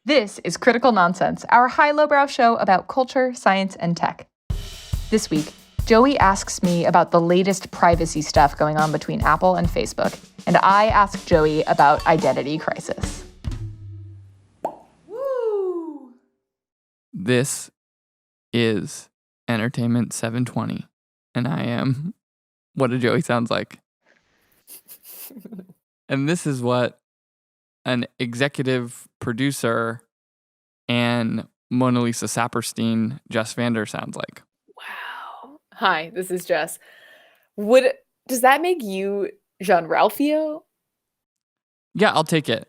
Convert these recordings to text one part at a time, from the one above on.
This is Critical Nonsense, our high-lowbrow show about culture, science, and tech. This week, Joey asks me about the latest privacy stuff going on between Apple and Facebook, and I ask Joey about identity crisis. Woo! This is Entertainment 720, and I am what a Joey sounds like. And this is what an executive producer and Mona Lisa Saperstein, Jess Vander, sounds like. Wow. Hi, this is Jess. Does that make you Jean Ralphio? Yeah, I'll take it.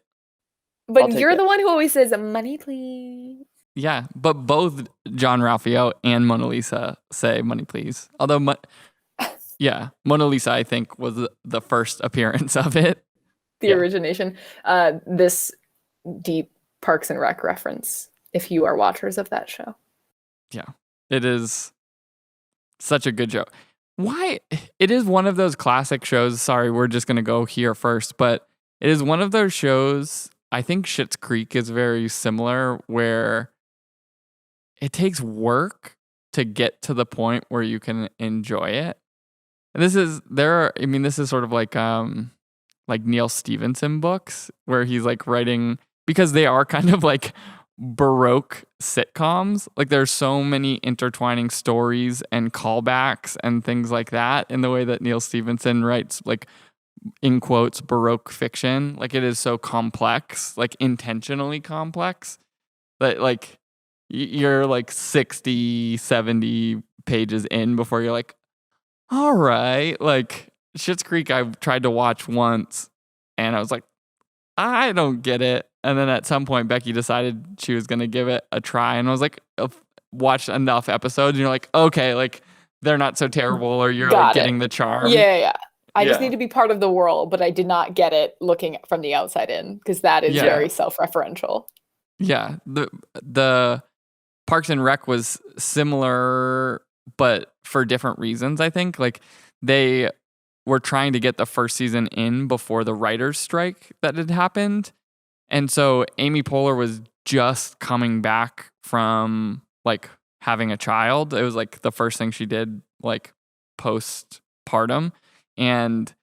But you're the one who always says, money, please. Yeah, but both John Ralphio and Mona Lisa say money, please. Although, Mona Lisa, I think, was the first appearance of it. The origination. This deep Parks and Rec reference, if you are watchers of that show. Yeah, it is such a good show. Why? It is one of those classic shows. Sorry, we're just going to go here first. But it is one of those shows, I think Schitt's Creek is very similar, where it takes work to get to the point where you can enjoy it. And this is sort of like Neil Stephenson books where he's like writing, because they are kind of like Baroque sitcoms. Like there's so many intertwining stories and callbacks and things like that in the way that Neil Stephenson writes, like, in quotes, Baroque fiction. Like it is so complex, like intentionally complex, that like you're like 60, 70 pages in before you're like, all right. Like Schitt's Creek I tried to watch once and I was like, I don't get it. And then at some point Becky decided she was going to give it a try, and I was like, watched enough episodes and you're like, okay, like they're not so terrible, or you're like getting the charm. Yeah. I just need to be part of the world, but I did not get it looking from the outside in, because that is very self-referential. Yeah. The Parks and Rec was similar, but for different reasons, I think. Like they were trying to get the first season in before the writer's strike that had happened. And so Amy Poehler was just coming back from like having a child. It was like the first thing she did like postpartum. And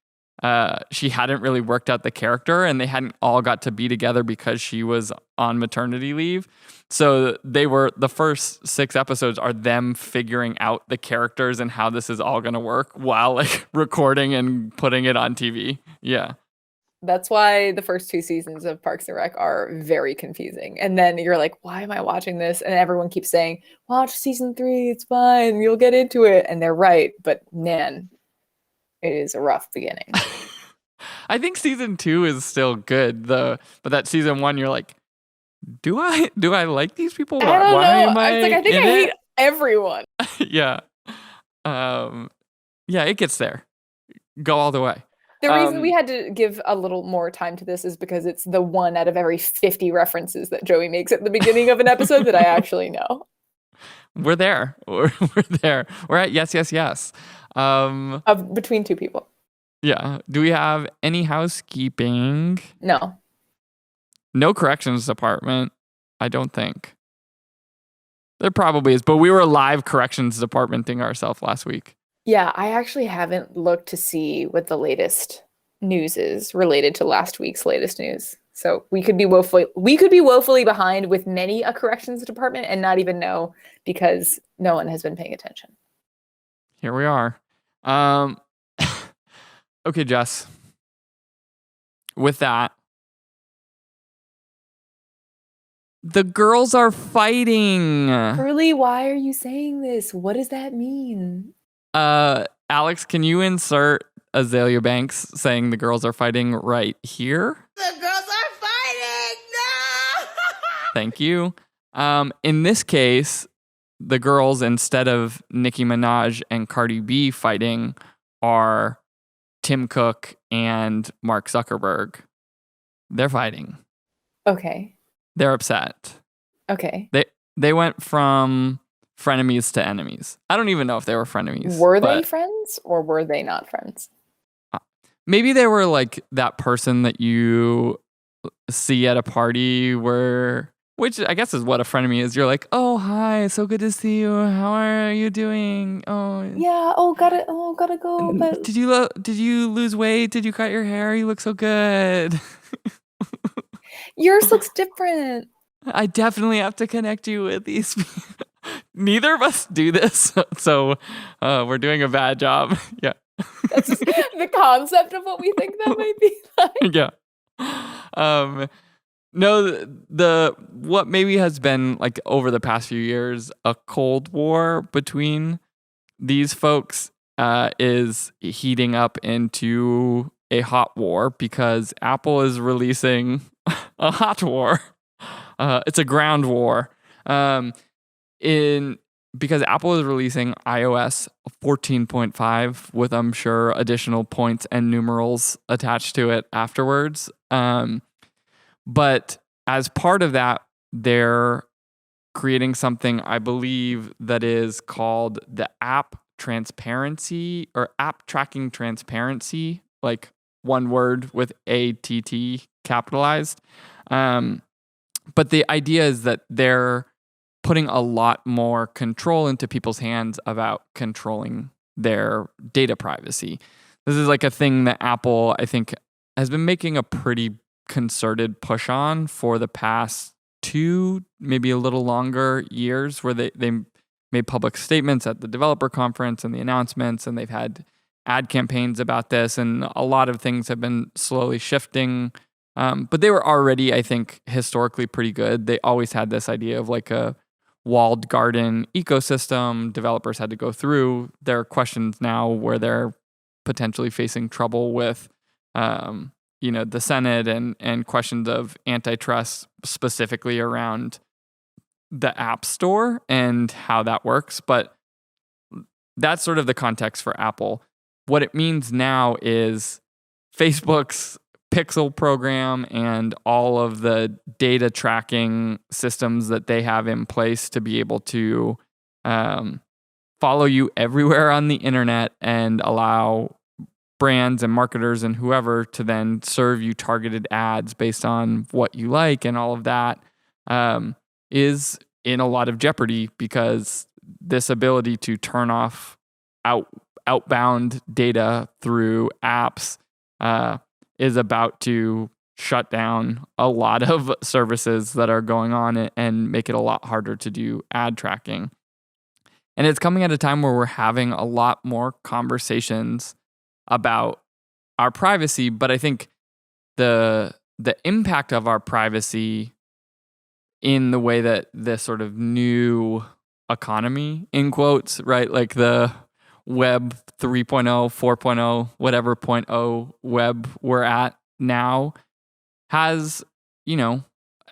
she hadn't really worked out the character, and they hadn't all got to be together because she was on maternity leave. So the first 6 episodes are them figuring out the characters and how this is all going to work while like recording and putting it on TV. Yeah. That's why the first 2 seasons of Parks and Rec are very confusing. And then you're like, why am I watching this? And everyone keeps saying, watch season 3, it's fine, you'll get into it. And they're right. But man, it is a rough beginning. I think season 2 is still good, but that season 1, you're like, do I like these people? I don't know. I think I hate everyone. Yeah. It gets there. Go all the way. The reason we had to give a little more time to this is because it's the one out of every 50 references that Joey makes at the beginning of an episode that I actually know. We're there. We're there. We're at yes. Between 2 people. Yeah. Do we have any housekeeping? No. No corrections department, I don't think. There probably is, but we were live corrections departmenting ourselves last week. Yeah, I actually haven't looked to see what the latest news is related to last week's latest news. So we could be woefully behind with many a corrections department and not even know, because no one has been paying attention. Here we are. Okay, Jess. With that, the girls are fighting. Curly, why are you saying this? What does that mean? Alex, can you insert Azalea Banks saying the girls are fighting right here? The girls are fighting! No! Thank you. In this case, the girls, instead of Nicki Minaj and Cardi B fighting, are Tim Cook and Mark Zuckerberg. They're fighting. Okay. They're upset. Okay. They went from frenemies to enemies. I don't even know if they were frenemies. Were they friends or were they not friends? Maybe they were like that person that you see at a party where which I guess is what a frenemy is. You're like, oh, hi, so good to see you. How are you doing? Oh, Yeah. Gotta go. But did you lose weight? Did you cut your hair? You look so good. yours looks different. I definitely have to connect you with these people. Neither of us do this, so we're doing a bad job. Yeah. That's just the concept of what we think that might be like. Yeah. No, the what maybe has been like over the past few years a cold war between these folks is heating up into a hot war because Apple is releasing a hot war. It's a ground war. Because Apple is releasing iOS 14.5 with, I'm sure, additional points and numerals attached to it afterwards. But as part of that, they're creating something, I believe, that is called the AppTransparency or AppTrackingTransparency, like one word with ATT capitalized. But the idea is that they're putting a lot more control into people's hands about controlling their data privacy. This is like a thing that Apple, I think, has been making a pretty concerted push on for the past 2, maybe a little longer years, where they made public statements at the developer conference and the announcements, and they've had ad campaigns about this, and a lot of things have been slowly shifting. But they were already, I think, historically pretty good. They always had this idea of like a walled garden ecosystem. Developers had to go through. There are questions now where they're potentially facing trouble with, the Senate and questions of antitrust specifically around the App Store and how that works. But that's sort of the context for Apple. What it means now is Facebook's Pixel program and all of the data tracking systems that they have in place to be able to follow you everywhere on the internet and allow brands and marketers and whoever to then serve you targeted ads based on what you like, and all of that is in a lot of jeopardy because this ability to turn off outbound data through apps is about to shut down a lot of services that are going on and make it a lot harder to do ad tracking. And it's coming at a time where we're having a lot more conversations about our privacy, but I think the impact of our privacy in the way that this sort of new economy, in quotes, right? Like the web 3.0, 4.0, whatever 0.0 web we're at now has,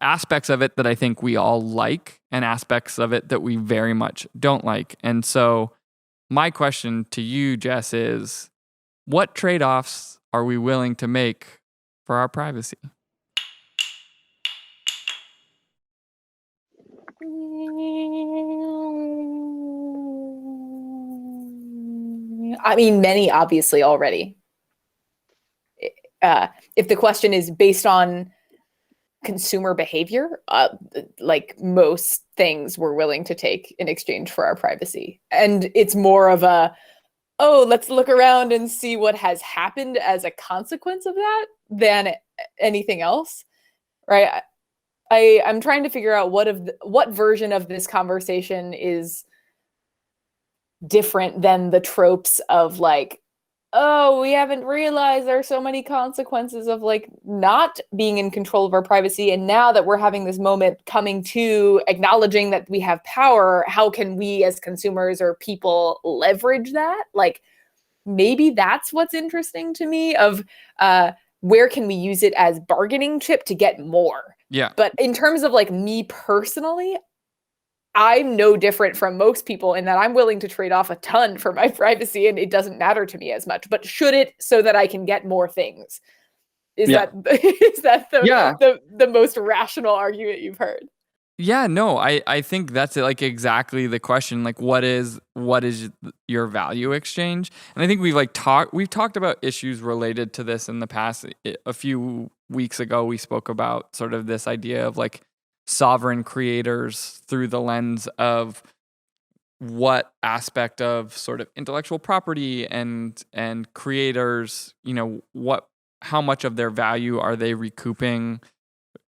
aspects of it that I think we all like and aspects of it that we very much don't like. And so my question to you, Jess, is what trade-offs are we willing to make for our privacy? I mean, many obviously already. If the question is based on consumer behavior, like most things we're willing to take in exchange for our privacy. And it's more of a, let's look around and see what has happened as a consequence of that than anything else, right? I'm trying to figure out what version of this conversation is different than the tropes of like, we haven't realized there are so many consequences of like not being in control of our privacy. And now that we're having this moment coming to acknowledging that we have power, how can we as consumers or people leverage that? Like, maybe that's what's interesting to me of where can we use it as bargaining chip to get more? Yeah. But in terms of like me personally, I'm no different from most people in that I'm willing to trade off a ton for my privacy and it doesn't matter to me as much. But should it, so that I can get more things? Is that the most rational argument you've heard? Yeah, no, I think that's like exactly the question. Like, what is your value exchange? And I think we've talked about issues related to this in the past. A few weeks ago, we spoke about sort of this idea of like sovereign creators through the lens of what aspect of sort of intellectual property and creators, how much of their value are they recouping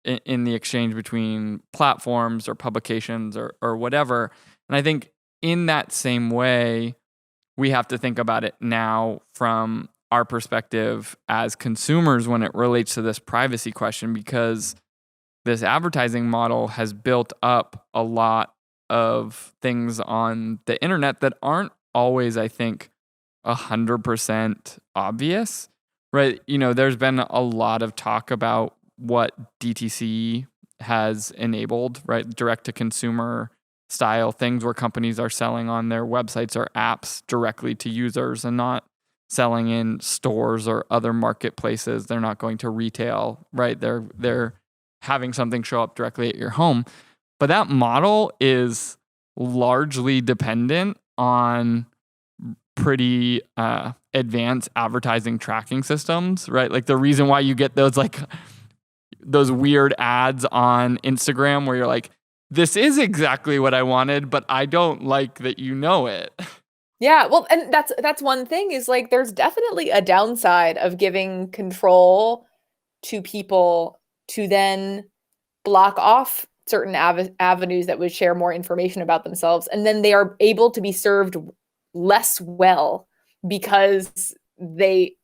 in the exchange between platforms or publications or whatever. And I think in that same way, we have to think about it now from our perspective as consumers when it relates to this privacy question, because this advertising model has built up a lot of things on the internet that aren't always, I think, 100% obvious, right? There's been a lot of talk about what DTC has enabled, right? Direct to consumer style things where companies are selling on their websites or apps directly to users and not selling in stores or other marketplaces. They're not going to retail, right? They're having something show up directly at your home. But that model is largely dependent on pretty advanced advertising tracking systems, right? Like the reason why you get those weird ads on Instagram where you're like, this is exactly what I wanted, but I don't like that you know it. Yeah, well, and that's one thing is like there's definitely a downside of giving control to people to then block off certain avenues that would share more information about themselves, and then they are able to be served less well because they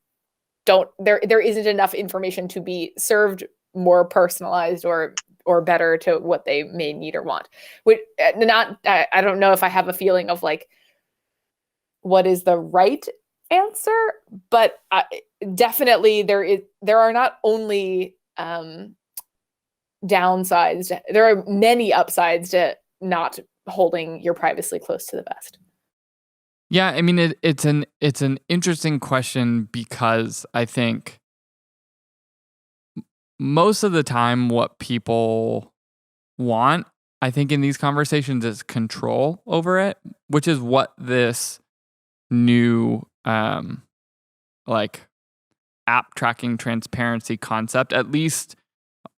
don't there isn't enough information to be served more personalized or better to what they may need or want. Which I don't know if I have a feeling of like what is the right answer, but definitely there are not only downsides, there are many upsides to not holding your privacy close to the vest. Yeah, I mean it's an interesting question because I think most of the time what people want, I think in these conversations, is control over it, which is what this new like app tracking transparency concept, at least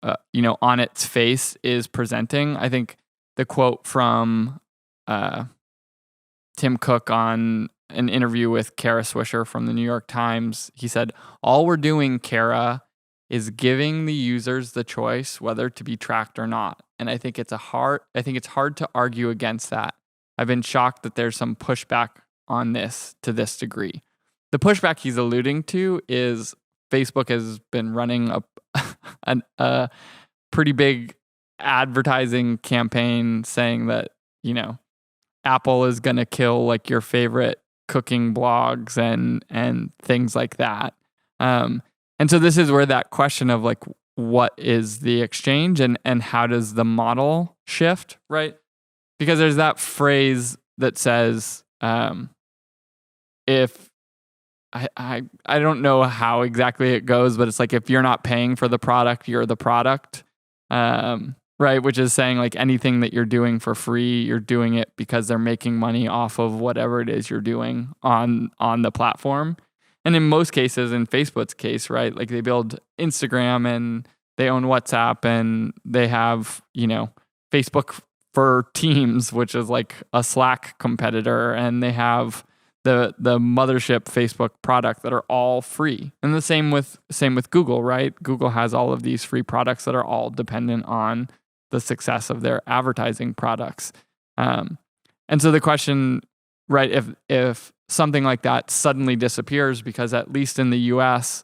on its face, is presenting. I think the quote from Tim Cook on an interview with Kara Swisher from the New York Times, he said, "All we're doing, Kara, is giving the users the choice whether to be tracked or not." And I think it's hard to argue against that. I've been shocked that there's some pushback on this to this degree. The pushback he's alluding to is Facebook has been running a pretty big advertising campaign saying that, Apple is going to kill like your favorite cooking blogs and things like that. And so this is where that question of like, what is the exchange and how does the model shift, right? Because there's that phrase that says, if I don't know how exactly it goes, but it's like, if you're not paying for the product, you're the product, right? Which is saying like anything that you're doing for free, you're doing it because they're making money off of whatever it is you're doing on the platform. And in most cases, in Facebook's case, right, like they build Instagram and they own WhatsApp and they have, Facebook for Teams, which is like a Slack competitor, and they have the mothership Facebook product that are all free. And the same with Google, right? Google has all of these free products that are all dependent on the success of their advertising products. And so the question, right, if something like that suddenly disappears, because at least in the US,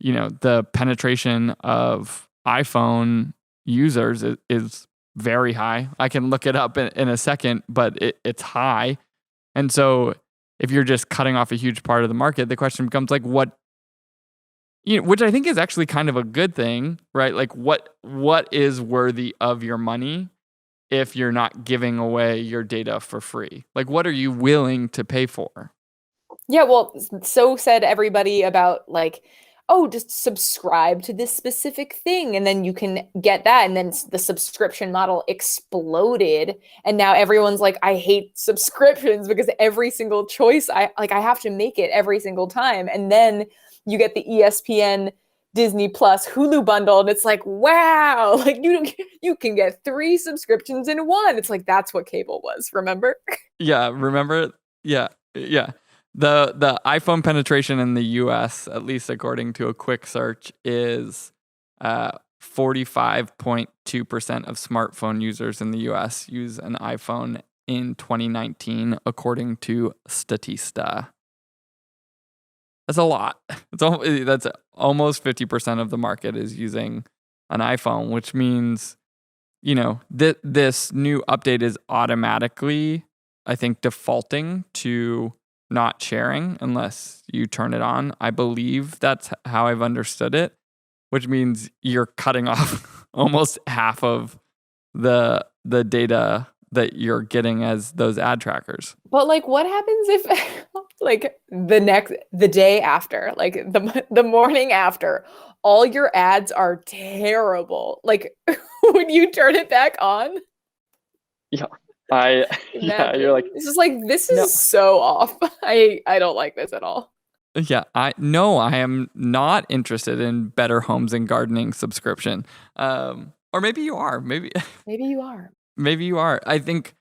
the penetration of iPhone users is very high. I can look it up in a second, but it's high. And so if you're just cutting off a huge part of the market, the question becomes like, what, which I think is actually kind of a good thing, right? Like what is worthy of your money if you're not giving away your data for free? Like, what are you willing to pay for? Yeah, well, so said everybody about like, oh, just subscribe to this specific thing and then you can get that. And then the subscription model exploded. And now everyone's like, I hate subscriptions because every single choice I have to make it every single time. And then you get the ESPN Disney Plus Hulu bundle, and it's like, wow, like you can get 3 subscriptions in one. It's like that's what cable was, remember? Yeah, remember? Yeah, yeah. The iPhone penetration in the US, at least according to a quick search, is 45.2% of smartphone users in the US use an iPhone in 2019, according to Statista. That's a lot. That's almost 50% of the market is using an iPhone, which means, this new update is automatically, I think, defaulting to not sharing unless you turn it on. I believe that's how I've understood it, which means you're cutting off almost half of the data that you're getting as those ad trackers. But like, what happens if like the day after, like the morning after, all your ads are terrible? Like, would you turn it back on? Yeah, you're like, It's just like, this no. is so off. I don't like this at all. Yeah, I am not interested in Better Homes and Gardening subscription. Or maybe you are. Maybe you are. Maybe you are. I think,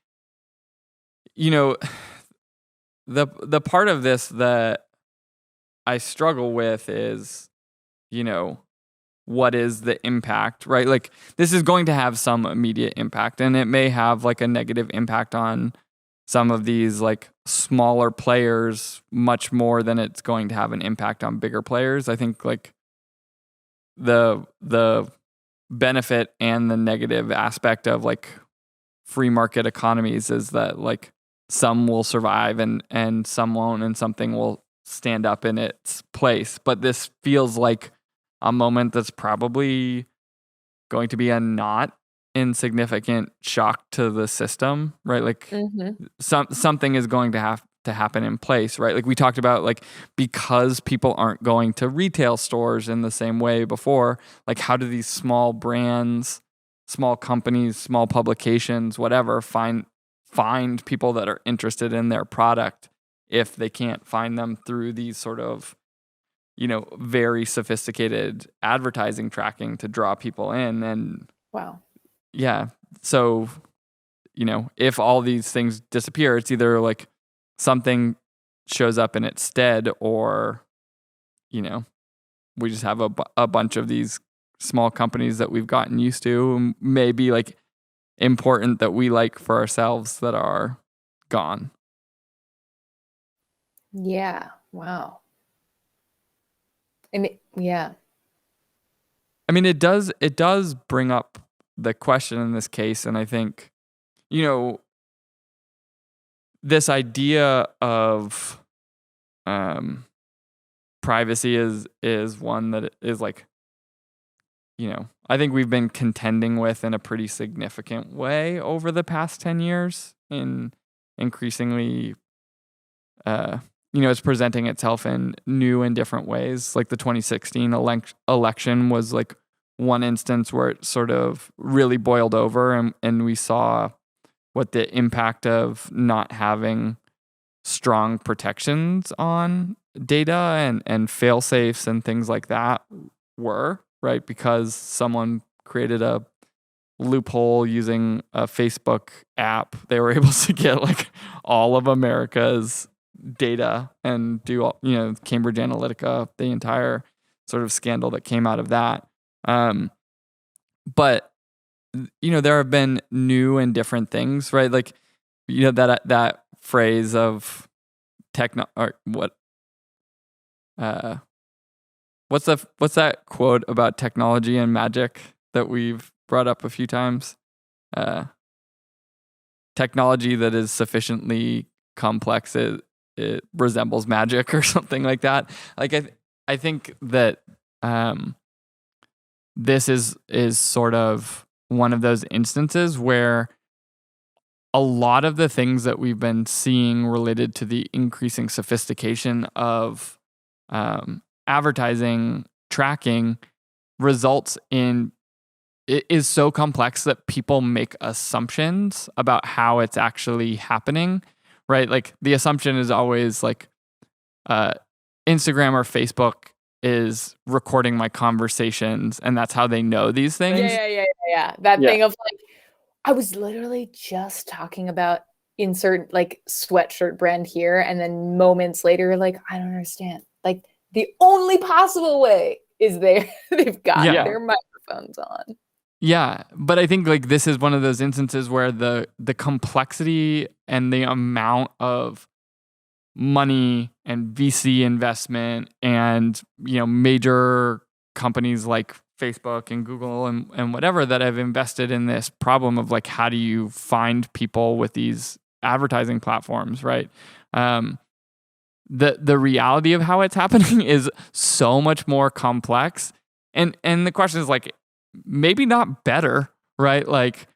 the part of this that I struggle with is, what is the impact, right? Like, this is going to have some immediate impact, and it may have like a negative impact on some of these like smaller players much more than it's going to have an impact on bigger players. I think like the benefit and the negative aspect of like free market economies is that like some will survive and some won't, and something will stand up in its place. But this feels like a moment that's probably going to be a not insignificant shock to the system, right? Like something is going to have to happen in place, right? Like we talked about, like, because people aren't going to retail stores in the same way before, like how do these small brands, small companies, small publications, whatever, find people that are interested in their product if they can't find them through these sort of, very sophisticated advertising tracking to draw people in? And wow. Yeah. So, if all these things disappear, it's either like something shows up in its stead, or, we just have a bunch of these small companies that we've gotten used to, and maybe like important that we like for ourselves, that are gone. Yeah. Wow. And yeah. I mean, it does bring up the question in this case, and I think, this idea of privacy is one that is like, I think we've been contending with in a pretty significant way over the past 10 years, in increasingly, it's presenting itself in new and different ways. Like the 2016 election was like one instance where it sort of really boiled over, and we saw what the impact of not having strong protections on data and fail safes and things like that were, right? Because someone created a loophole using a Facebook app, they were able to get like all of America's data and do all, Cambridge Analytica, the entire sort of scandal that came out of that. But there have been new and different things, right? Like, that phrase of what's that quote about technology and magic that we've brought up a few times? Technology that is sufficiently complex, it resembles magic, or something like that. Like I think that this is sort of one of those instances where a lot of the things that we've been seeing related to the increasing sophistication of advertising tracking results in, it is so complex that people make assumptions about how it's actually happening, right? Like the assumption is always like Instagram or Facebook is recording my conversations, and that's how they know these things. Yeah. That thing of like, I was literally just talking about insert like sweatshirt brand here, and then moments later, like, I don't understand. Like the only possible way is they've got their microphones on. Yeah, but I think like this is one of those instances where the complexity and the amount of money and VC investment and major companies like Facebook and Google and whatever that have invested in this problem of like, how do you find people with these advertising platforms, right? The reality of how it's happening is so much more complex, and the question is like, maybe not better, right? Like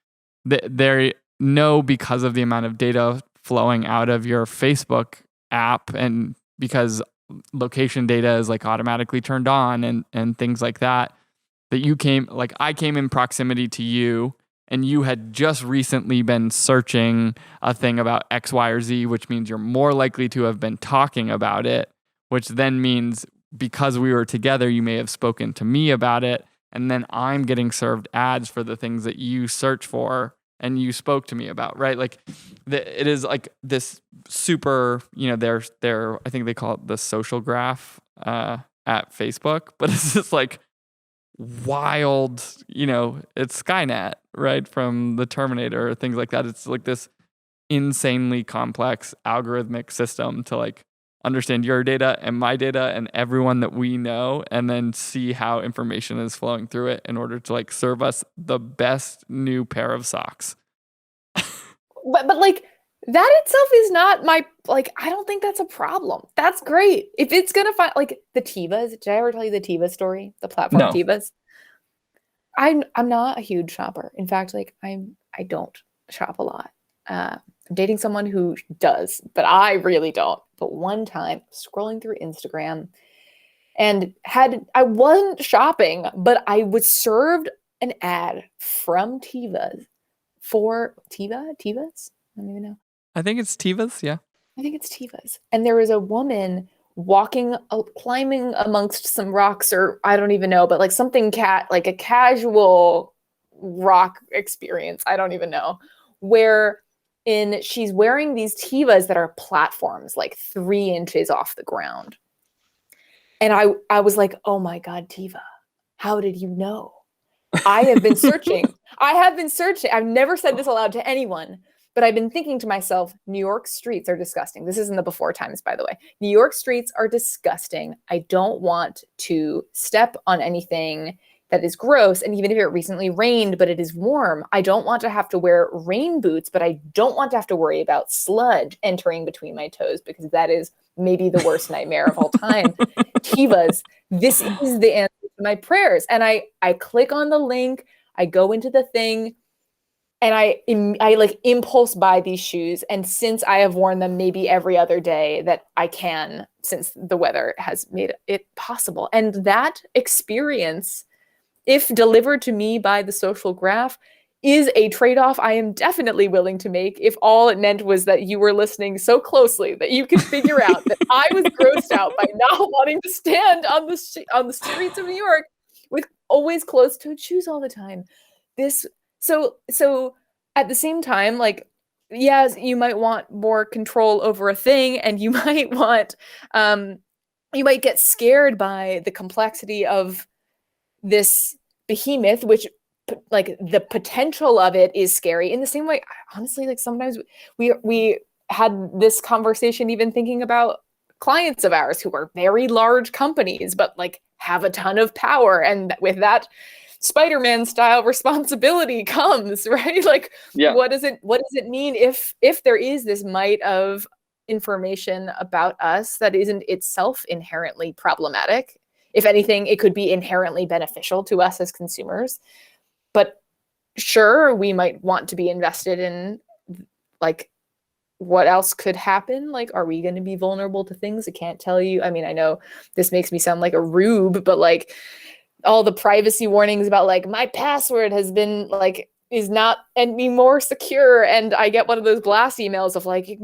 they know, because of the amount of data flowing out of your Facebook app, and because location data is like automatically turned on and things like that, that I came in proximity to you, and you had just recently been searching a thing about X, Y, or Z, which means you're more likely to have been talking about it, which then means because we were together, you may have spoken to me about it. And then I'm getting served ads for the things that you search for and you spoke to me about, right? Like it is like this super, their I think they call it the social graph at Facebook, but it's just like wild, it's Skynet, right? From the Terminator, or things like that. It's like this insanely complex algorithmic system to like understand your data and my data and everyone that we know, and then see how information is flowing through it in order to like serve us the best new pair of socks. But like that itself is not I don't think that's a problem. That's great. If it's gonna find like the Tevas, did I ever tell you the Tevas story? The platform Tevas? I'm not a huge shopper. In fact, like I don't shop a lot. I'm dating someone who does, but I really don't. But one time, scrolling through Instagram, and I wasn't shopping, but I was served an ad from Tevas for Tevas? I don't even know. I think it's Tevas, yeah. I think it's Tevas. And there was a woman climbing amongst some rocks, or I don't even know, but like something like a casual rock experience. I don't even know, where she's wearing these Tevas that are platforms like 3 inches off the ground. And I was like, oh my God, Teva, how did you know? I have been searching. I've never said this aloud to anyone, but I've been thinking to myself, New York streets are disgusting. This is in the before times, by the way. New York streets are disgusting. I don't want to step on anything that is gross. And even if it recently rained, but it is warm, I don't want to have to wear rain boots, but I don't want to have to worry about sludge entering between my toes, because that is maybe the worst nightmare of all time. Tevas, this is the answer to my prayers. And I click on the link, I go into the thing, and I like impulse buy these shoes. And since I have worn them maybe every other day that I can, since the weather has made it possible. And that experience, if delivered to me by the social graph, is a trade-off I am definitely willing to make if all it meant was that you were listening so closely that you could figure out that I was grossed out by not wanting to stand on the streets of New York with always closed-toed shoes all the time. So at the same time, like, yes, you might want more control over a thing, and you might get scared by the complexity of this behemoth, which like the potential of it is scary. In the same way, honestly, like sometimes we had this conversation even thinking about clients of ours who are very large companies, but like have a ton of power, and with that Spider-Man style responsibility comes, right? Like, what does it mean if there is this might of information about us that isn't itself inherently problematic? If anything, it could be inherently beneficial to us as consumers. But sure, we might want to be invested in like what else could happen. Like, are we going to be vulnerable to things? I can't tell you. I mean, I know this makes me sound like a rube, but like all the privacy warnings about like my password has been like is not any more secure, and I get one of those blast emails of like,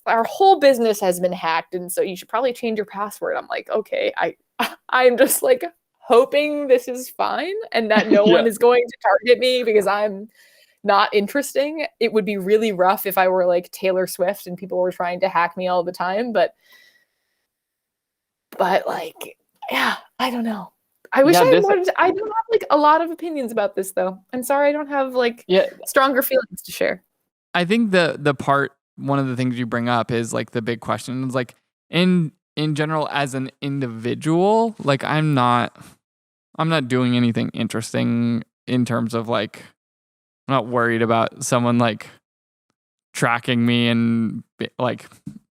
our whole business has been hacked, and so you should probably change your password. I'm like, okay, I'm just like hoping this is fine and that no one is going to target me because I'm not interesting. It would be really rough if I were like Taylor Swift and people were trying to hack me all the time, but like, yeah, I don't know. I wish I had more. I don't have like a lot of opinions about this though. I'm sorry I don't have like stronger feelings to share. I think one of the things you bring up is like the big question is like in general as an individual, like I'm not doing anything interesting in terms of like I'm not worried about someone like tracking me and like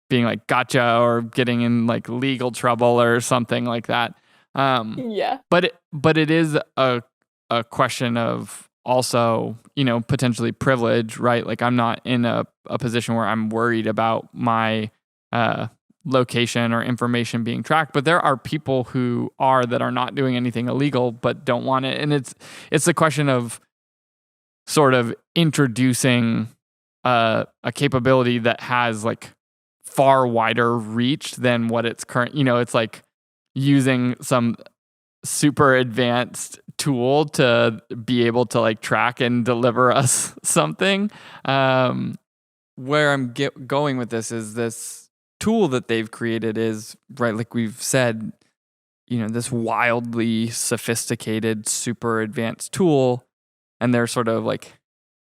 being like gotcha or getting in like legal trouble or something like that. But it is a question of also, potentially privilege, right? Like I'm not in a position where I'm worried about my location or information being tracked, but there are people who that are not doing anything illegal but don't want it. And it's a question of sort of introducing a capability that has like far wider reach than what it's current, it's like using some super advanced tool to be able to like track and deliver us something. Where I'm going with this is this tool that they've created is, right, like we've said, this wildly sophisticated, super advanced tool, and they're sort of like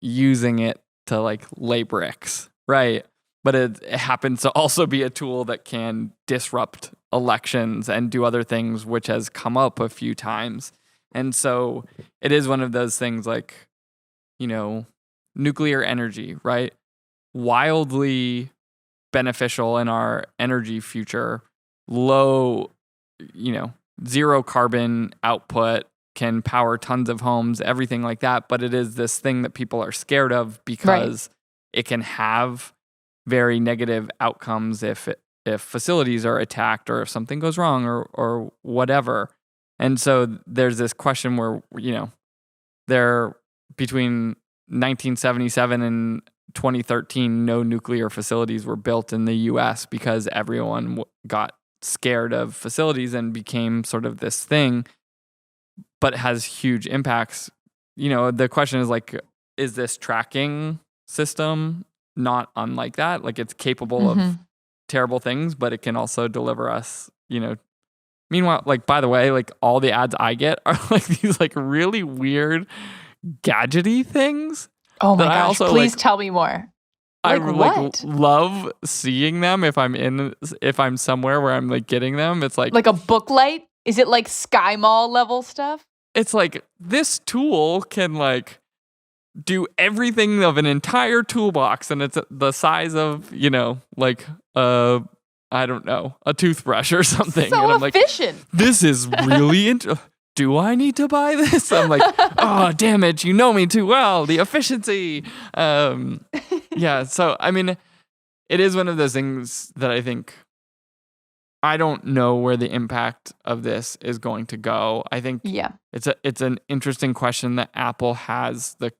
using it to like lay bricks, right? But it happens to also be a tool that can disrupt elections and do other things, which has come up a few times. And so it is one of those things like, nuclear energy, right? Wildly beneficial in our energy future, low, zero carbon output, can power tons of homes, everything like that. But it is this thing that people are scared of because it can have very negative outcomes if facilities are attacked or if something goes wrong or whatever. And so there's this question where, there between 1977 and 2013, no nuclear facilities were built in the US because everyone got scared of facilities and became sort of this thing, but it has huge impacts. The question is like, is this tracking system not unlike that? Like it's capable of terrible things, but it can also deliver us, Meanwhile, like, by the way, like all the ads I get are like these like really weird gadgety things. Oh my gosh, please tell me more. I like love seeing them if I'm somewhere where I'm like getting them. It's like a book light? Is it like Sky Mall level stuff? It's like this tool can like do everything of an entire toolbox, and it's the size of, like I don't know, a toothbrush or something. So and I'm efficient. Like, this is really do I need to buy this? I'm like, oh, damn it. You know me too well. The efficiency. Yeah. So, I mean, it is one of those things that I think I don't know where the impact of this is going to go. I think it's an interesting question that Apple has the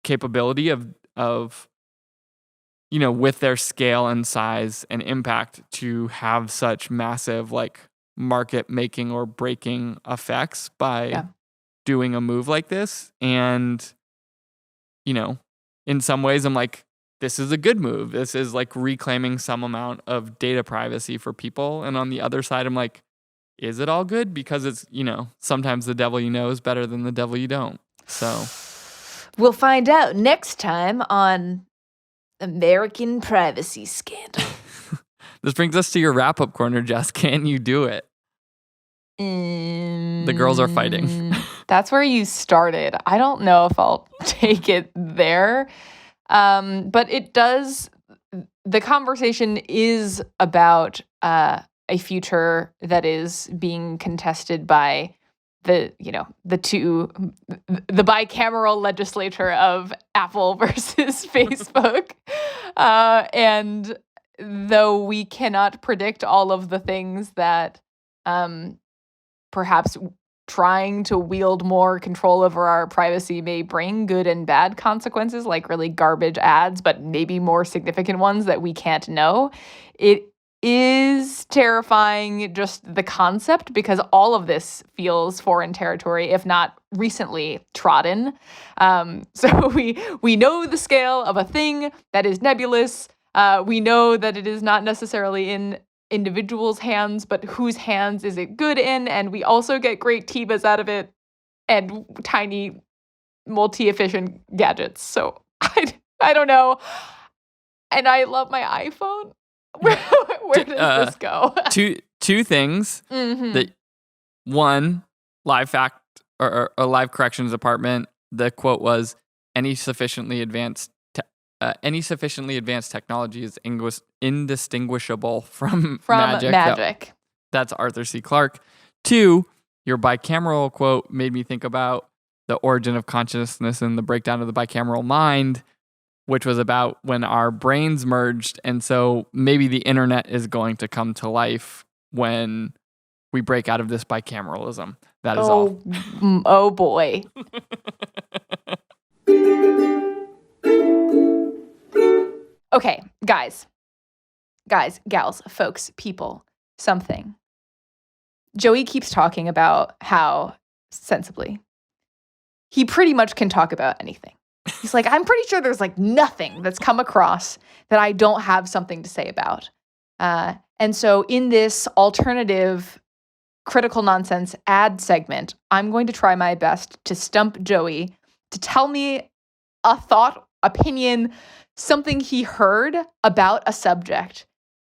capability of with their scale and size and impact to have such massive like market making or breaking effects by doing a move like this. And in some ways I'm like, this is a good move. This is like reclaiming some amount of data privacy for people. And on the other side, I'm like, is it all good? Because it's, sometimes the devil you know is better than the devil you don't. So we'll find out next time on American Privacy Scandal. This brings us to your wrap-up corner, Jess. Can you do it? The girls are fighting. That's where you started. I don't know if I'll take it there. But it does, the conversation is about a future that is being contested by the bicameral legislature of Apple versus Facebook. And though we cannot predict all of the things that perhaps trying to wield more control over our privacy may bring good and bad consequences, like really garbage ads, but maybe more significant ones that we can't know. It is terrifying, just the concept, because all of this feels foreign territory, if not recently trodden. So we know the scale of a thing that is nebulous. We know that it is not necessarily in individuals' hands, but whose hands is it good in? And we also get great Tevas out of it and tiny multi-efficient gadgets. So I don't know. And I love my iPhone. Where does this go? Two things. That one, live fact or a live corrections department. The quote was, any sufficiently advanced technology is indistinguishable from magic. That's Arthur C. Clarke. Two, your bicameral quote made me think about the origin of consciousness and the breakdown of the bicameral mind, which was about when our brains merged. And so maybe the internet is going to come to life when we break out of this bicameralism. That is all. Oh boy. Okay, guys, gals, folks, people, something. Joey keeps talking about how, sensibly, he pretty much can talk about anything. He's like, I'm pretty sure there's like nothing that's come across that I don't have something to say about. And so in this alternative critical nonsense ad segment, I'm going to try my best to stump Joey to tell me a thought, opinion, something he heard about a subject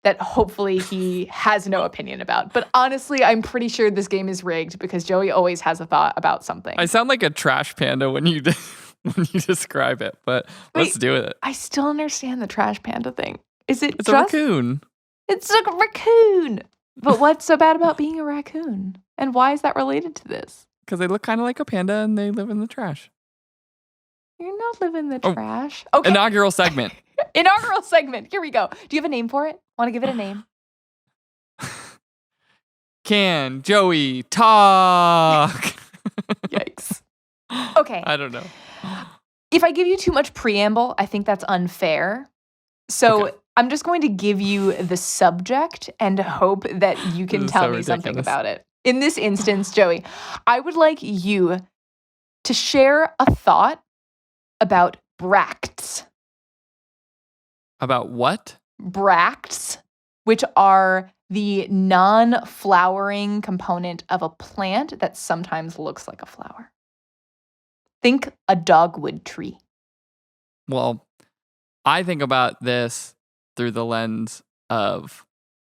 that hopefully he has no opinion about. But honestly, I'm pretty sure this game is rigged because Joey always has a thought about something. I sound like a trash panda when you describe it, but let's do it. I still understand the trash panda thing. It's a raccoon. It's a raccoon. But what's so bad about being a raccoon? And why is that related to this? Because they look kind of like a panda and they live in the trash. You're not living in the trash. Okay. Inaugural segment. Inaugural segment. Here we go. Do you have a name for it? Want to give it a name? Can Joey talk? Yikes. Okay. I don't know. If I give you too much preamble, I think that's unfair. So okay. I'm just going to give you the subject and hope that you can tell me something about it. In this instance, Joey, I would like you to share a thought about bracts. About what? Bracts, which are the non-flowering component of a plant that sometimes looks like a flower. Think a dogwood tree. Well, I think about this through the lens of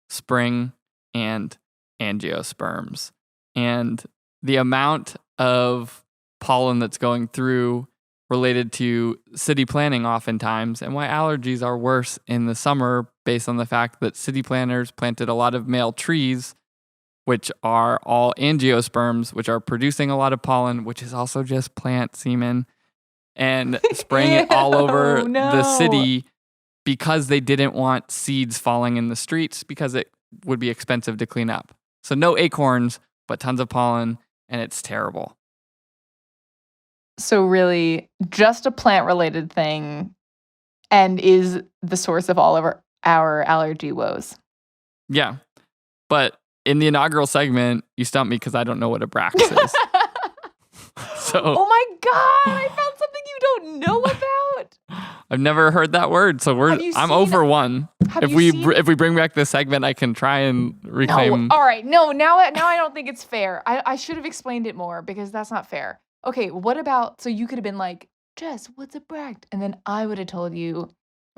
spring and angiosperms and the amount of pollen that's going through related to city planning oftentimes, and why allergies are worse in the summer based on the fact that city planners planted a lot of male trees, which are all angiosperms, which are producing a lot of pollen, which is also just plant semen, and spraying it all over the city because they didn't want seeds falling in the streets because it would be expensive to clean up. So no acorns, but tons of pollen, and it's terrible. So really, just a plant-related thing and is the source of all of our allergy woes. Yeah. But in the inaugural segment, you stumped me because I don't know what a brax is. So, oh my God, I found something you don't know about. I've never heard that word, so I'm over one. If we bring back this segment, I can try and reclaim. No, all right, no, now I don't think it's fair. I should have explained it more because that's not fair. Okay, what about, so you could have been like, Jess, what's a bract? And then I would have told you,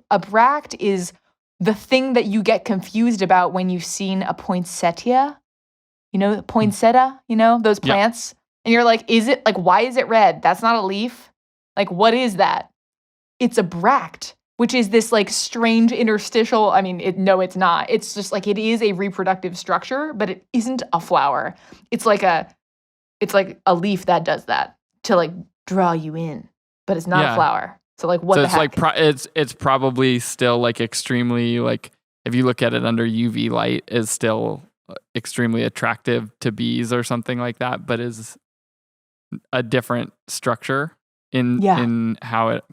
a bract is the thing that you get confused about when you've seen a poinsettia. You know, poinsettia, those plants. Yeah. And you're like, why is it red? That's not a leaf. Like, what is that? It's a bract, which is this like strange interstitial. I mean, no, it's not. It's just like, it is a reproductive structure, but it isn't a flower. It's like a leaf that does that to like draw you in, but it's not a flower. So like, what the heck? So it's probably still like extremely, like if you look at it under UV light, is still extremely attractive to bees or something like that, but is a different structure in how it.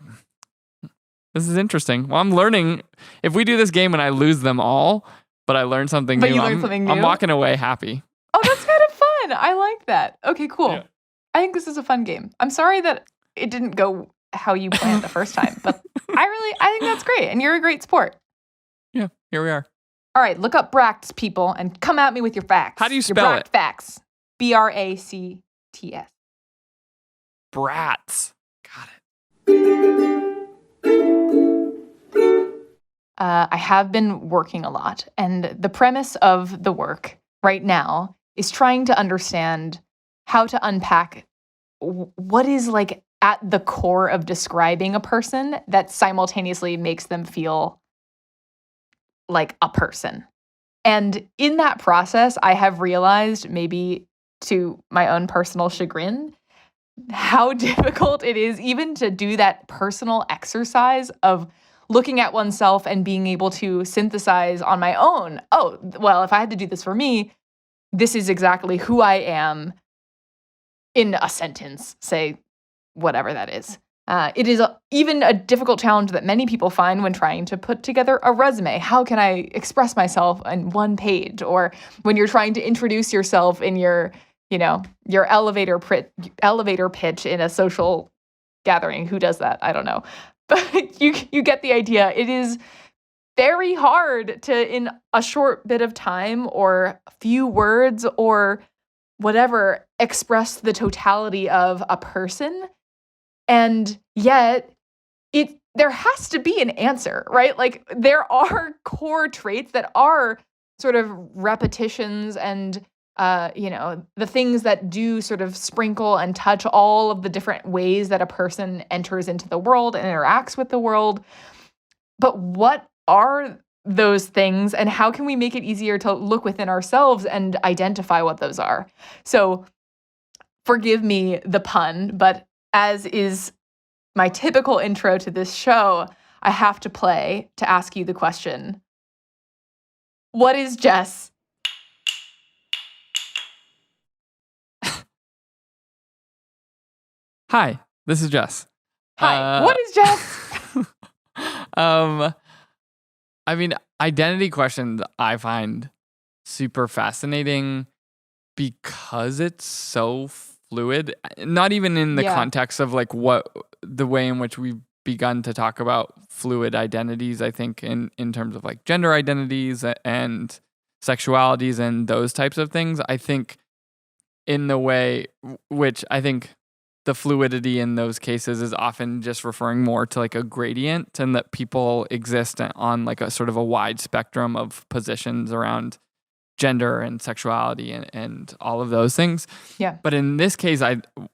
This is interesting. Well, I'm learning. If we do this game and I lose them all, but I learned something But new. you learned something I'm new? walking away happy. Oh, that's kind of fun. I like that. Okay, cool. Yeah. I think this is a fun game. I'm sorry that it didn't go how you planned the first time, but I think that's great. And you're a great sport. Yeah, here we are. All right, look up Bracts, people, and come at me with your facts. How do you your spell Bract it? facts. Bracts. Brats. Got it. I have been working a lot, and the premise of the work right now is trying to understand how to unpack what is like at the core of describing a person that simultaneously makes them feel like a person. And in that process, I have realized, maybe to my own personal chagrin, how difficult it is even to do that personal exercise of looking at oneself and being able to synthesize on my own. Oh, well, if I had to do this for me, this is exactly who I am in a sentence, say whatever that is. It is even a difficult challenge that many people find when trying to put together a resume. How can I express myself in one page? Or when you're trying to introduce yourself in your elevator pitch in a social gathering. Who does that? I don't know. But you get the idea. It is very hard to, in a short bit of time or a few words or whatever, express the totality of a person. And yet there has to be an answer, right? Like there are core traits that are sort of repetitions and the things that do sort of sprinkle and touch all of the different ways that a person enters into the world and interacts with the world. But what are those things, and how can we make it easier to look within ourselves and identify what those are? So forgive me the pun, but as is my typical intro to this show, I have to play to ask you the question. What is Jess? Hi, this is Jess. Hi, what is Jess? I mean, identity questions I find super fascinating because it's so fluid, not even in the context of like the way in which we've begun to talk about fluid identities, I think in terms of like gender identities and sexualities and those types of things. I think in the way which I think the fluidity in those cases is often just referring more to like a gradient, and that people exist on like a sort of a wide spectrum of positions around gender and sexuality and all of those things. Yeah. But in this case,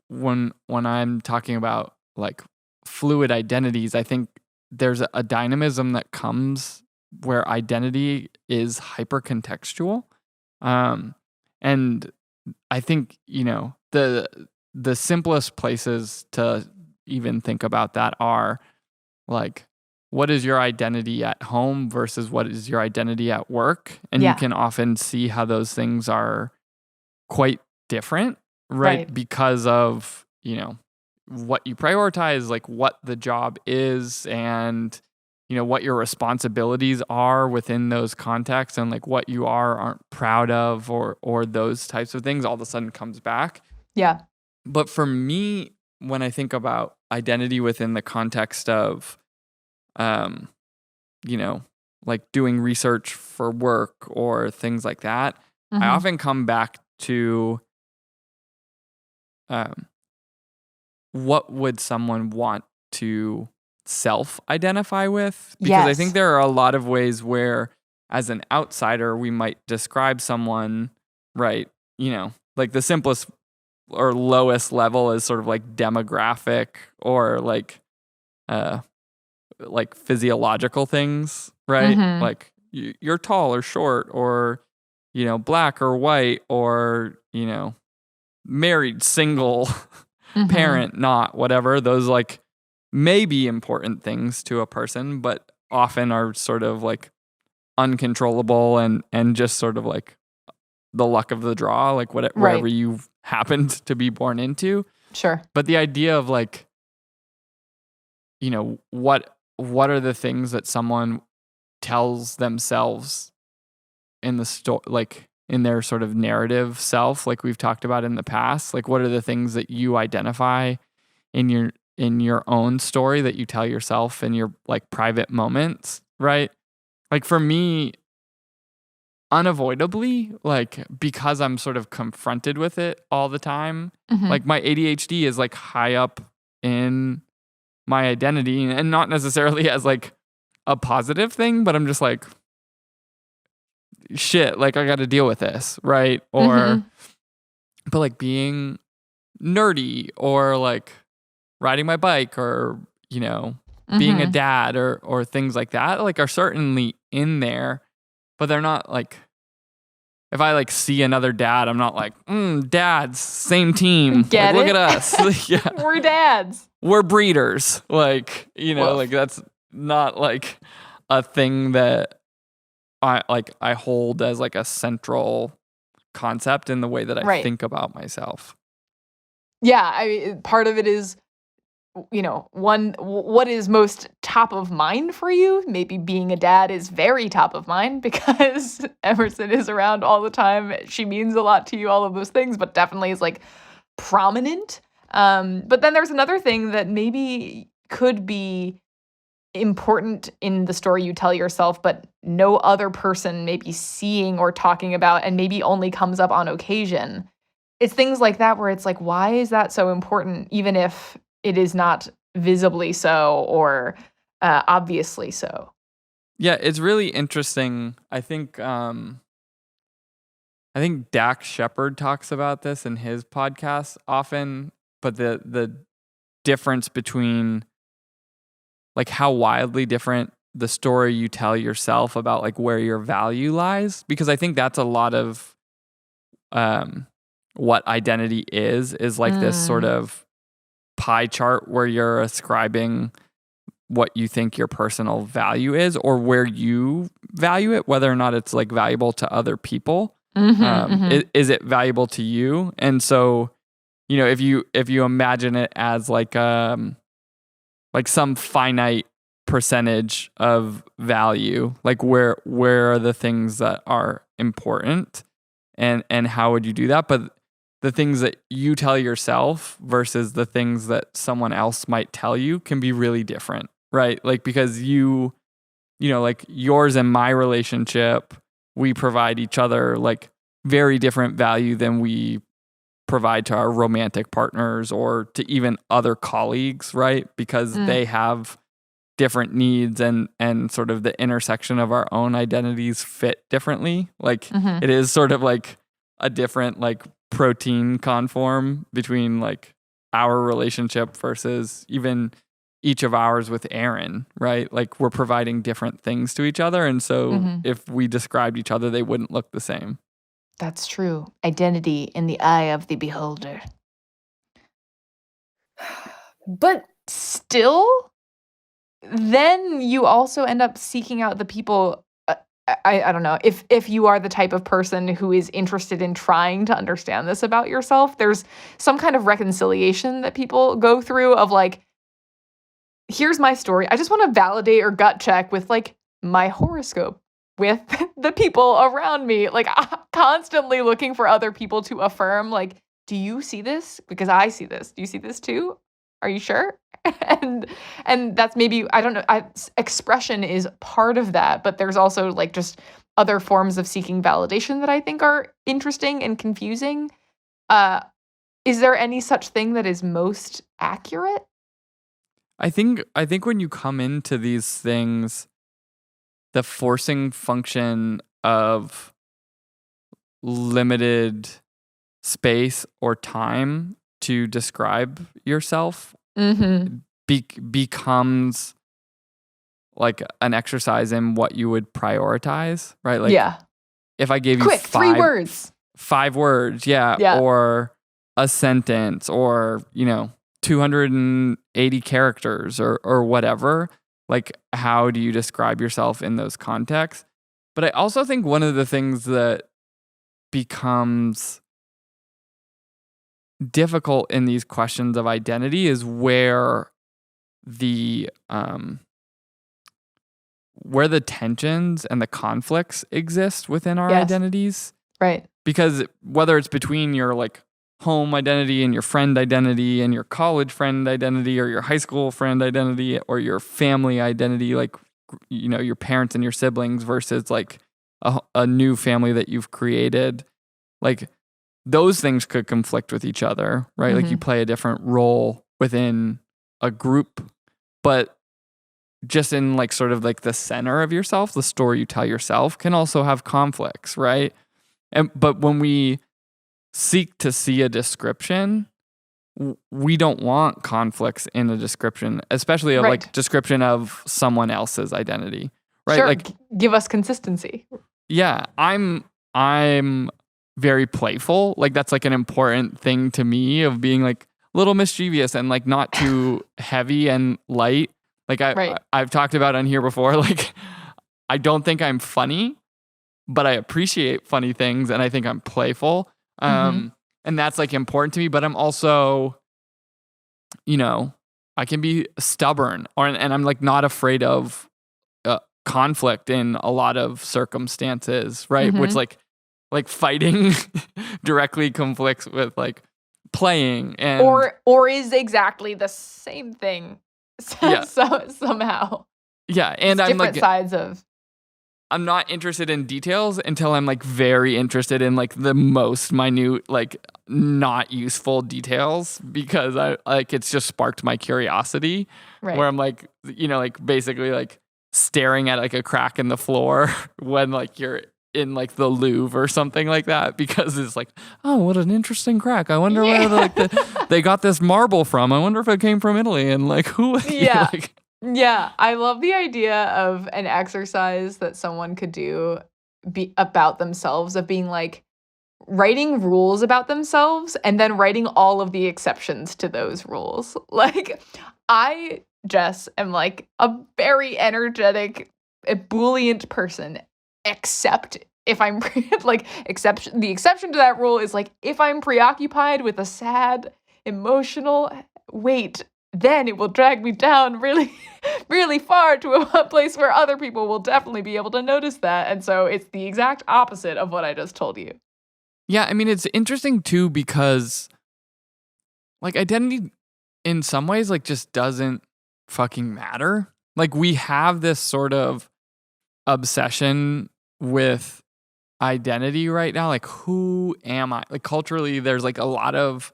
when I'm talking about like fluid identities, I think there's a dynamism that comes where identity is hypercontextual. And I think, the simplest places to even think about that are like, what is your identity at home versus what is your identity at work? And you can often see how those things are quite different, right? Because of, what you prioritize, like what the job is and, what your responsibilities are within those contexts and like what you aren't proud of or those types of things all of a sudden comes back. Yeah. But for me, when I think about identity within the context of, like doing research for work or things like that, I often come back to what would someone want to self-identify with? Because I think there are a lot of ways where, as an outsider, we might describe someone, right? Like the simplest or lowest level is sort of like demographic or like physiological things, right? Like you're tall or short or, black or white or, married, single, parent, not, whatever. Those like may be important things to a person, but often are sort of like uncontrollable and just sort of like the luck of the draw, like whatever you happened to be born into. Sure. But the idea of like, what are the things that someone tells themselves in the story, like in their sort of narrative self, like we've talked about in the past? Like, what are the things that you identify in your own story that you tell yourself in your like private moments, right? Like for me, unavoidably, like because I'm sort of confronted with it all the time, like my ADHD is like high up in my identity, and not necessarily as like a positive thing, but I'm just like, shit, like I got to deal with this, right? Or but like being nerdy, or like riding my bike, or being a dad, or things like that, like are certainly in there, but they're not like, if I like see another dad, I'm not like, dads, same team. Get like, it? Look at us. Yeah. We're dads. We're breeders. Like, Woof. like that's not like a thing that I hold as like a central concept in the way that I think about myself. Yeah, part of it is, what is most top of mind for you? Maybe being a dad is very top of mind because Emerson is around all the time. She means a lot to you, all of those things, but definitely is like prominent. But then there's another thing that maybe could be important in the story you tell yourself, but no other person may be seeing or talking about, and maybe only comes up on occasion. It's things like that where it's like, why is that so important, even if it is not visibly so or obviously so? Yeah, it's really interesting. I think Dax Shepard talks about this in his podcast often, but the difference between like how wildly different the story you tell yourself about like where your value lies, because I think that's a lot of what identity is like this sort of pie chart where you're ascribing what you think your personal value is, or where you value it, whether or not it's like valuable to other people. Is it valuable to you? And so, if you imagine it as like some finite percentage of value, like where are the things that are important, and how would you do that? But the things that you tell yourself versus the things that someone else might tell you can be really different, right? Like, because like yours and my relationship, we provide each other like very different value than we provide to our romantic partners or to even other colleagues, right? Because they have different needs, and sort of the intersection of our own identities fit differently. Like it is sort of like a different like protein conform between like our relationship versus even each of ours with Aaron, right? Like we're providing different things to each other. And so if we described each other, they wouldn't look the same. That's true. Identity in the eye of the beholder. But still, then you also end up seeking out the people. I don't know, if you are the type of person who is interested in trying to understand this about yourself, there's some kind of reconciliation that people go through of like, here's my story. I just want to validate or gut check with like my horoscope with the people around me. Like I'm constantly looking for other people to affirm, like, do you see this? Because I see this. Do you see this too? Are you sure? and that's maybe, I don't know, expression is part of that, but there's also like just other forms of seeking validation that I think are interesting and confusing. Is there any such thing that is most accurate? I think when you come into these things, the forcing function of limited space or time to describe yourself becomes like an exercise in what you would prioritize, right? Like, if I gave you quick 3 words, 5 words, or a sentence, or 280 characters, or whatever, like how do you describe yourself in those contexts? But I also think one of the things that becomes difficult in these questions of identity is where the where the tensions and the conflicts exist within our Yes. identities. Right. Because whether it's between your like home identity and your friend identity and your college friend identity or your high school friend identity or your family identity, like, you know, your parents and your siblings versus like a new family that you've created, like those things could conflict with each other, right? Like you play a different role within a group, but just in like sort of like the center of yourself, the story you tell yourself can also have conflicts, right? But when we seek to see a description, we don't want conflicts in a description, especially a like description of someone else's identity, right? Sure. Like Give us consistency. yeah, I'm very playful. Like that's like an important thing to me of being like a little mischievous and like not too heavy and light. Like I've talked about on here before, like I don't think I'm funny, but I appreciate funny things and I think I'm playful. And that's like important to me, but I'm also, you know, I can be stubborn and I'm like not afraid of conflict in a lot of circumstances, right? Which like fighting directly conflicts with like playing and or is exactly the same thing. So somehow. Yeah, and it's I'm different like sides of. I'm not interested in details until I'm like very interested in like the most minute, like not useful details because I like it's just sparked my curiosity. Right. Where I'm like, you know, like basically like staring at like a crack in the floor when like you're in like the Louvre or something like that because it's like, oh, what an interesting crack. I wonder where they got this marble from. I wonder if it came from Italy and like who. Yeah. Like, Yeah, I love the idea of an exercise that someone could do about themselves, of being like writing rules about themselves and then writing all of the exceptions to those rules. Like I, Jess, am like a very energetic, ebullient person, except if I'm like the exception to that rule is like if I'm preoccupied with a sad, emotional weight, then it will drag me down really, really far to a place where other people will definitely be able to notice that. And so it's the exact opposite of what I just told you. Yeah, I mean, it's interesting too because like identity in some ways like just doesn't fucking matter. Like we have this sort of obsession with identity right now. Like who am I? Like culturally, there's like a lot of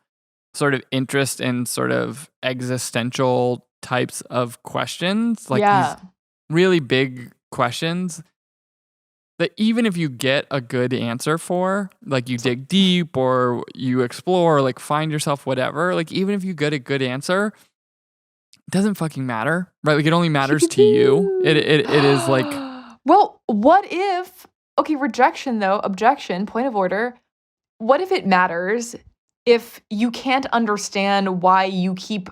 sort of interest in sort of existential types of questions, like these really big questions that even if you get a good answer for, like you dig deep or you explore, like find yourself, whatever, like even if you get a good answer, it doesn't fucking matter, right? Like it only matters to you. It is like, well, what if, okay, rejection though, objection, point of order. What if it matters if you can't understand why you keep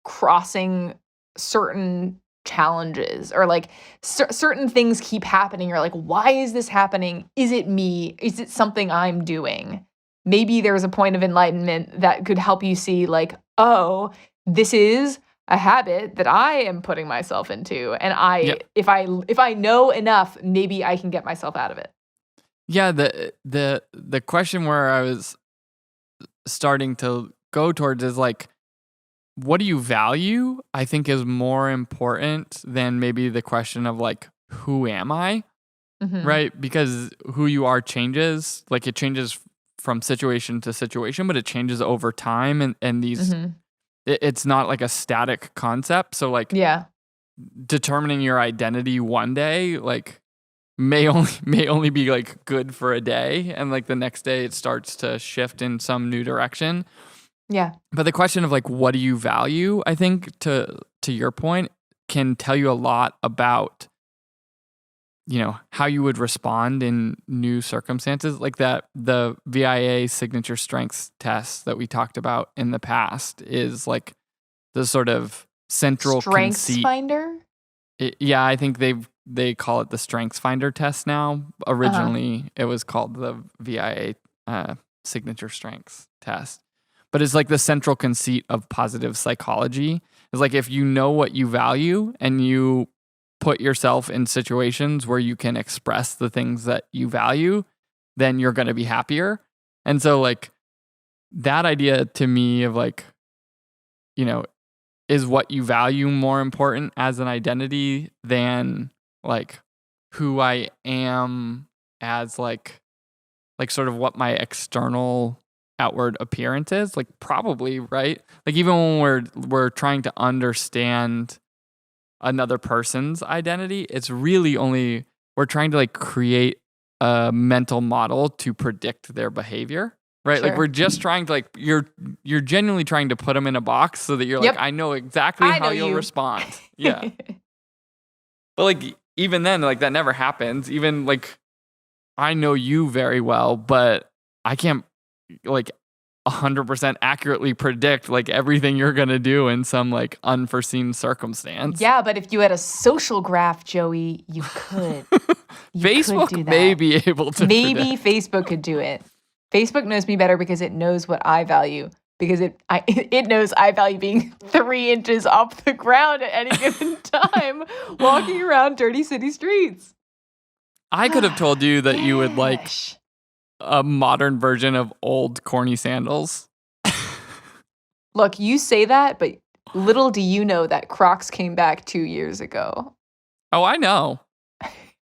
crossing certain challenges or like certain things keep happening? You're like, why is this happening? Is it me? Is it something I'm doing? Maybe there's a point of enlightenment that could help you see like, oh, this is a habit that I am putting myself into. And if I know enough, maybe I can get myself out of it. Yeah, the question where I was starting to go towards is like, what do you value? I think is more important than maybe the question of like, who am I? Right? Because who you are changes. Like it changes from situation to situation, but it changes over time. And these, it's not like a static concept. So like, determining your identity one day, like may only be like good for a day, and like the next day it starts to shift in some new direction. Yeah. But the question of like, what do you value? I think to your point can tell you a lot about, you know, how you would respond in new circumstances, like that the VIA signature strengths test that we talked about in the past is like the sort of central strengths conceit. Finder. Yeah, I think they call it the Strengths Finder test now. Originally, it was called the VIA signature strengths test. But it's like the central conceit of positive psychology. It's like if you know what you value and you put yourself in situations where you can express the things that you value, then you're going to be happier. And so like that idea to me of like, you know, is what you value more important as an identity than like who I am as like sort of what my external outward appearance is? Like probably, right? Like even when we're trying to understand another person's identity, it's really only we're trying to like create a mental model to predict their behavior. Right? Sure. Like we're just trying to like you're genuinely trying to put them in a box so that you're Yep. like, I know exactly I how know you'll you. respond. Yeah. But like even then, like that never happens. Even like I know you very well, but I can't like 100% accurately predict like everything you're gonna do in some like unforeseen circumstance. Yeah, but if you had a social graph, Joey, you could. You Facebook could do that. may be able to Maybe predict. Facebook could do it. Facebook knows me better because it knows what I value. Because it knows I value being 3 inches off the ground at any given time, walking around dirty city streets. I could have told you that you would like Gosh. a modern version of old corny sandals. Look, you say that, but little do you know that Crocs came back 2 years ago. Oh, I know.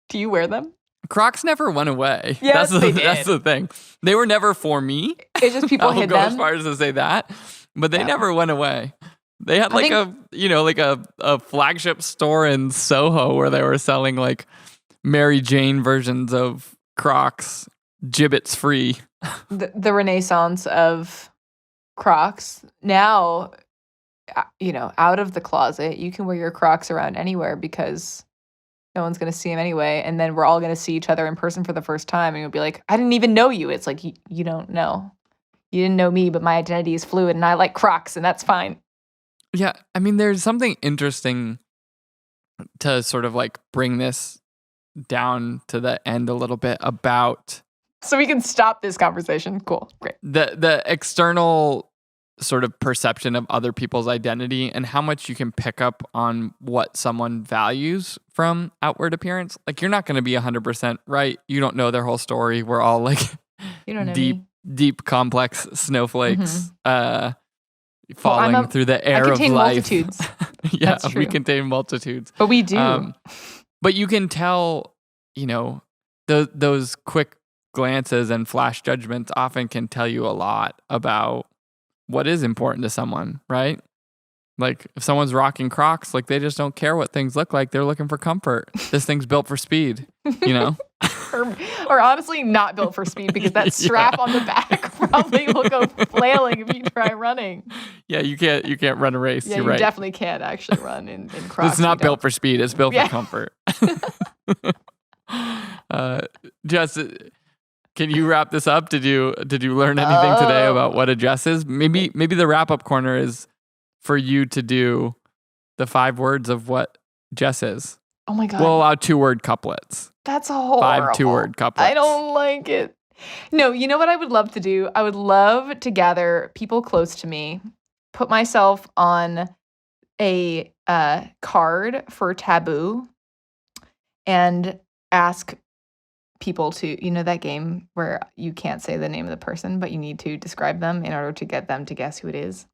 Do you wear them? Crocs never went away. Yes, they That's did. the thing. They were never for me. It's just people I'll hid go as them. far as to say that, but they Yeah. never went away. They had I like think- a flagship store in Soho where they were selling like Mary Jane versions of Crocs, gibbets free. The renaissance of Crocs. Now, out of the closet, you can wear your Crocs around anywhere because no one's going to see them anyway. And then we're all going to see each other in person for the first time. And you'll be like, I didn't even know you. It's like, you don't know. You didn't know me, but my identity is fluid and I like Crocs and that's fine. Yeah. I mean, there's something interesting to sort of like bring this down to the end a little bit about So we can stop this conversation. Cool. Great. the external sort of perception of other people's identity and how much you can pick up on what someone values from outward appearance. Like you're not going to be 100% right. You don't know their whole story. We're all like You don't know deep, complex snowflakes falling I'm through the air I of contain life. multitudes. Yeah, That's true. we contain multitudes. But we do. But you can tell, those quick glances and flash judgments often can tell you a lot about what is important to someone, right? Like if someone's rocking Crocs, like they just don't care what things look like. They're looking for comfort. This thing's built for speed, or honestly not built for speed because that strap on the back probably will go flailing if you try running. Yeah, you can't run a race. Yeah, You're you right. definitely can't actually run in Crocs. It's not built for speed. It's built Yeah. for comfort. Jess, can you wrap this up? Did you learn anything today about what a Jess is? Maybe the wrap up corner is for you to do the 5 words of what Jess is. Oh my God. We'll allow 2-word couplets. That's horrible. 5 2-word couplets. I don't like it. No, you know what I would love to do? I would love to gather people close to me, put myself on a card for taboo, and ask people to, that game where you can't say the name of the person, but you need to describe them in order to get them to guess who it is.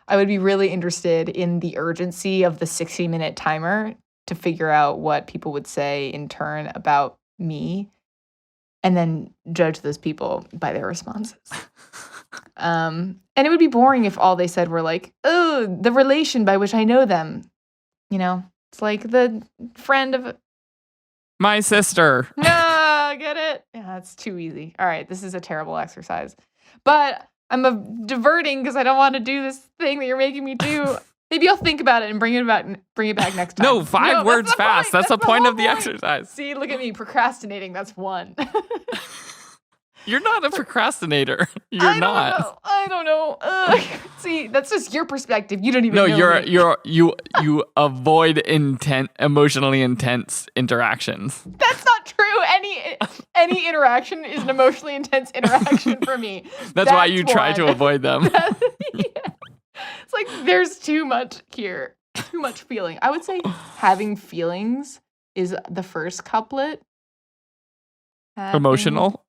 I would be really interested in the urgency of the 60-minute timer to figure out what people would say in turn about me and then judge those people by their responses. And it would be boring if all they said were like, oh, the relation by which I know them. It's like the friend of... My sister. No, get it? Yeah, that's too easy. All right, this is a terrible exercise. But I'm diverting because I don't want to do this thing that you're making me do. Maybe I'll think about it and bring it back next time. No, 5 words that's the fast. point. That's the point whole of the exercise. See, look at me procrastinating. That's 1. You're not a procrastinator. You're not. I don't know. See, that's just your perspective. You don't even No, know me. you avoid emotionally intense interactions. That's not true. Any interaction is an emotionally intense interaction for me. That's why you try to one. avoid them. Yeah. It's like there's too much here. Too much feeling. I would say having feelings is the first couplet. Emotional.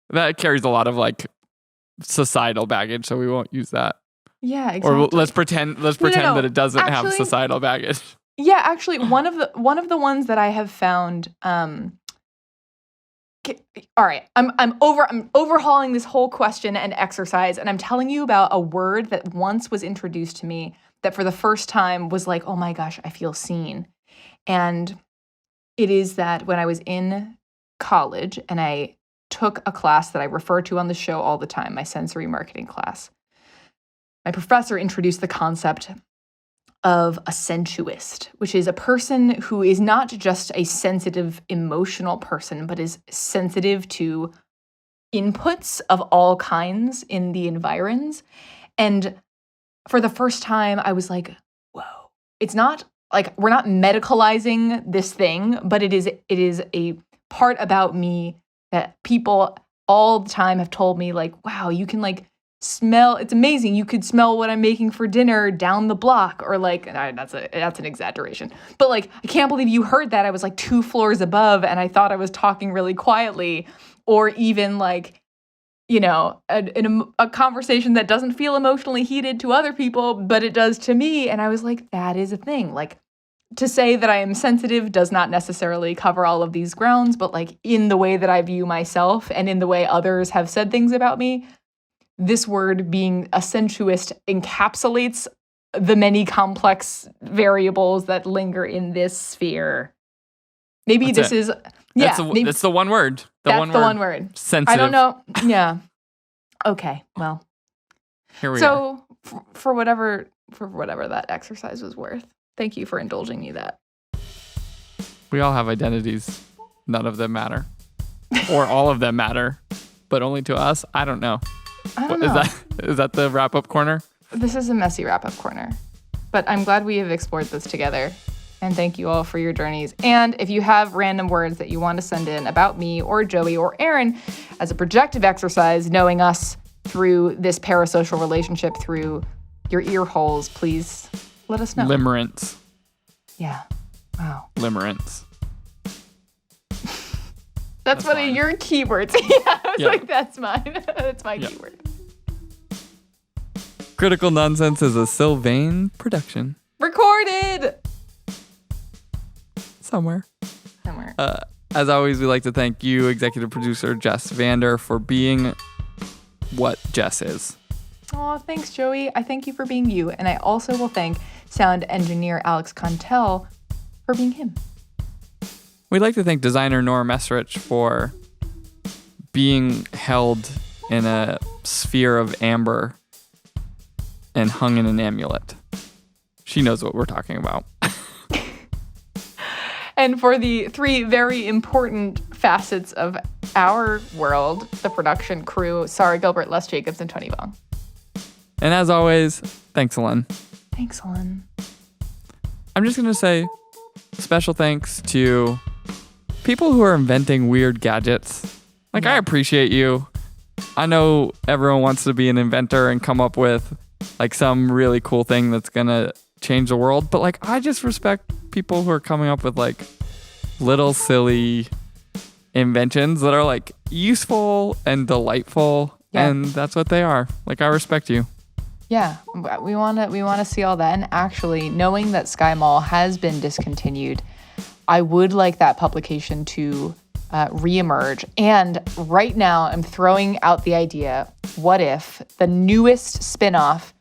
That carries a lot of like societal baggage, so we won't use that. Yeah, exactly. Or let's pretend No. that it doesn't have Actually- societal baggage. Yeah, actually, one of the ones that I have found. All right, I'm overhauling this whole question and exercise, and I'm telling you about a word that once was introduced to me that for the first time was like, oh my gosh, I feel seen. And it is that when I was in college and I took a class that I refer to on the show all the time, my sensory marketing class, my professor introduced the concept of a sensuist, which is a person who is not just a sensitive, emotional person, but is sensitive to inputs of all kinds in the environs. And for the first time, I was like, whoa. It's not like we're not medicalizing this thing, but it is a part about me that people all the time have told me, like, wow, you can like smell, it's amazing. You could smell what I'm making for dinner down the block, or like, that's an exaggeration, but like, I can't believe you heard that. I was like 2 floors above and I thought I was talking really quietly, or even like, you know, a conversation that doesn't feel emotionally heated to other people, but it does to me. And I was like, that is a thing. Like, to say that I am sensitive does not necessarily cover all of these grounds, but like in the way that I view myself and in the way others have said things about me, this word being a sensuist encapsulates the many complex variables that linger in this sphere. Maybe That's this it. is, yeah. That's the one word. That's the one word. Sensitive. I don't know. Yeah. Okay. Well, Here we are. so for whatever that exercise was worth, thank you for indulging me that. We all have identities. None of them matter. Or all of them matter, but only to us. I don't know. I don't know. Is that the wrap-up corner? This is a messy wrap-up corner, but I'm glad we have explored this together. And thank you all for your journeys. And if you have random words that you want to send in about me or Joey or Aaron as a projective exercise, knowing us through this parasocial relationship, through your ear holes, please let us know. Limerence. Yeah. Wow. Limerence. That's one mine. of your keywords. Yeah, I was Yeah. like, that's mine. That's my keyword. Critical Nonsense is a Sylvain production. Recorded Somewhere. somewhere. As always, we'd like to thank you, executive producer Jess Vander, for being what Jess is. Oh, thanks, Joey. I thank you for being you. And I also will thank sound engineer Alex Contel for being him. We'd like to thank designer Nora Mesrich for being held in a sphere of amber and hung in an amulet. She knows what we're talking about. And for the 3 very important facets of our world, the production crew, Sarah Gilbert, Les Jacobs, and Tony Vong. And as always, thanks, Ellen. Thanks, Ellen. I'm just going to say special thanks to people who are inventing weird gadgets. Like, I appreciate you. I know everyone wants to be an inventor and come up with like some really cool thing that's going to change the world. But like, I just respect people who are coming up with like little silly inventions that are like useful and delightful. Yeah. And that's what they are. Like, I respect you. Yeah, we want to see all that. And actually, knowing that Sky Mall has been discontinued, I would like that publication to reemerge. And right now, I'm throwing out the idea, what if the newest spinoff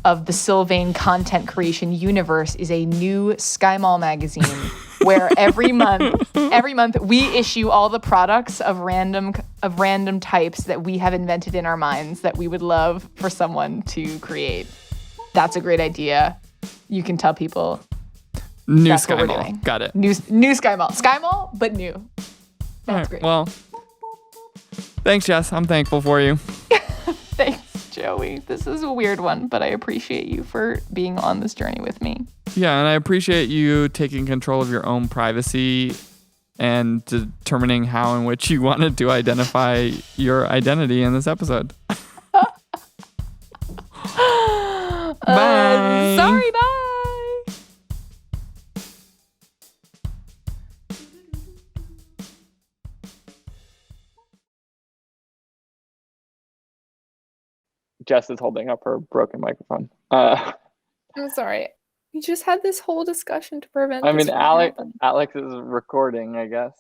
of the Sylvain content creation universe is a new Sky Mall magazine where every month we issue all the products of random types that we have invented in our minds that we would love for someone to create. That's a great idea. You can tell people. New That's Sky what we're Mall. doing. Got it. New Sky Mall. Sky Mall, but new. That's All right, great. well, thanks, Jess. I'm thankful for you. Thanks, Joey. This is a weird one, but I appreciate you for being on this journey with me. Yeah, and I appreciate you taking control of your own privacy and determining how in which you wanted to identify your identity in this episode. Bye. Sorry, bye. Jess is holding up her broken microphone. I'm sorry. We just had this whole discussion to prevent I this mean, from happening. Alex is recording, I guess.